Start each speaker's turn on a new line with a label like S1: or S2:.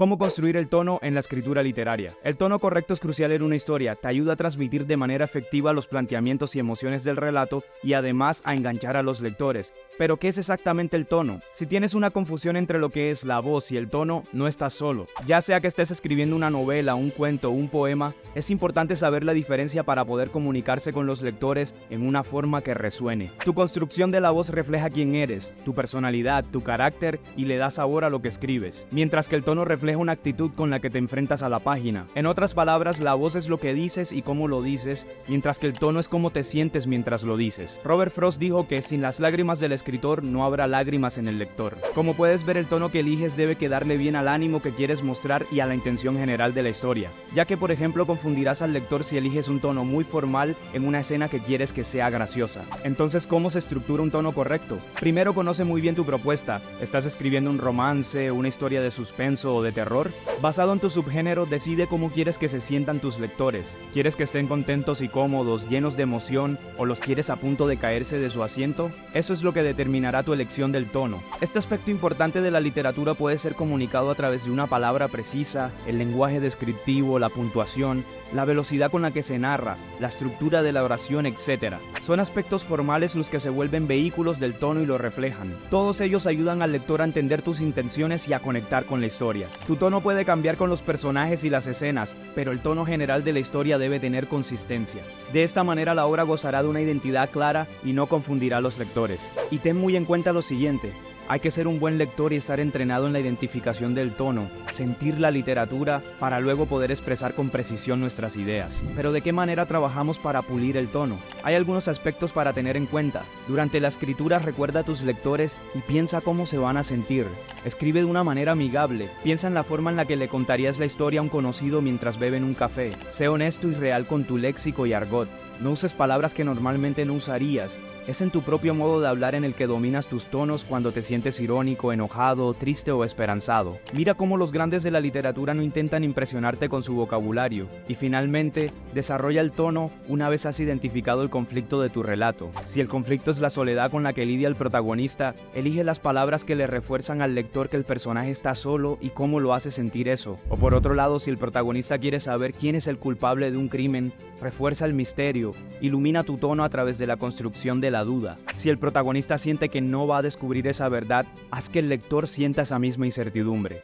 S1: ¿Cómo construir el tono en la escritura literaria? El tono correcto es crucial en una historia, te ayuda a transmitir de manera efectiva los planteamientos y emociones del relato y además a enganchar a los lectores. Pero, ¿qué es exactamente el tono? Si tienes una confusión entre lo que es la voz y el tono, no estás solo. Ya sea que estés escribiendo una novela, un cuento o un poema, es importante saber la diferencia para poder comunicarse con los lectores en una forma que resuene. Tu construcción de la voz refleja quién eres, tu personalidad, tu carácter y le da sabor a lo que escribes, mientras que el tono refleja una actitud con la que te enfrentas a la página. En otras palabras, la voz es lo que dices y cómo lo dices, mientras que el tono es cómo te sientes mientras lo dices. Robert Frost dijo que sin las lágrimas del escritor no habrá lágrimas en el lector. Como puedes ver, el tono que eliges debe quedarle bien al ánimo que quieres mostrar y a la intención general de la historia, ya que por ejemplo confundirás al lector si eliges un tono muy formal en una escena que quieres que sea graciosa. Entonces, ¿cómo se estructura un tono correcto? Primero, conoce muy bien tu propuesta. ¿Estás escribiendo un romance, una historia de suspenso o de terror? Basado en tu subgénero, decide cómo quieres que se sientan tus lectores. ¿Quieres que estén contentos y cómodos, llenos de emoción, o los quieres a punto de caerse de su asiento? Eso es lo que determinará tu elección del tono. Este aspecto importante de la literatura puede ser comunicado a través de una palabra precisa, el lenguaje descriptivo, la puntuación, la velocidad con la que se narra, la estructura de la oración, etc. Son aspectos formales los que se vuelven vehículos del tono y lo reflejan. Todos ellos ayudan al lector a entender tus intenciones y a conectar con la historia. Tu tono puede cambiar con los personajes y las escenas, pero el tono general de la historia debe tener consistencia. De esta manera la obra gozará de una identidad clara y no confundirá a los lectores. Y ten muy en cuenta lo siguiente: hay que ser un buen lector y estar entrenado en la identificación del tono, sentir la literatura para luego poder expresar con precisión nuestras ideas. Pero ¿de qué manera trabajamos para pulir el tono? Hay algunos aspectos para tener en cuenta. Durante la escritura, recuerda a tus lectores y piensa cómo se van a sentir. Escribe de una manera amigable. Piensa en la forma en la que le contarías la historia a un conocido mientras beben un café. Sé honesto y real con tu léxico y argot. No uses palabras que normalmente no usarías. Es en tu propio modo de hablar en el que dominas tus tonos cuando te sientes irónico, enojado, triste o esperanzado. Mira cómo los grandes de la literatura no intentan impresionarte con su vocabulario. Y finalmente, desarrolla el tono una vez has identificado el conflicto de tu relato. Si el conflicto es la soledad con la que lidia el protagonista, elige las palabras que le refuerzan al lector que el personaje está solo y cómo lo hace sentir eso. O por otro lado, si el protagonista quiere saber quién es el culpable de un crimen, refuerza el misterio, ilumina tu tono a través de la construcción de la duda. Si el protagonista siente que no va a descubrir esa verdad, haz que el lector sienta esa misma incertidumbre.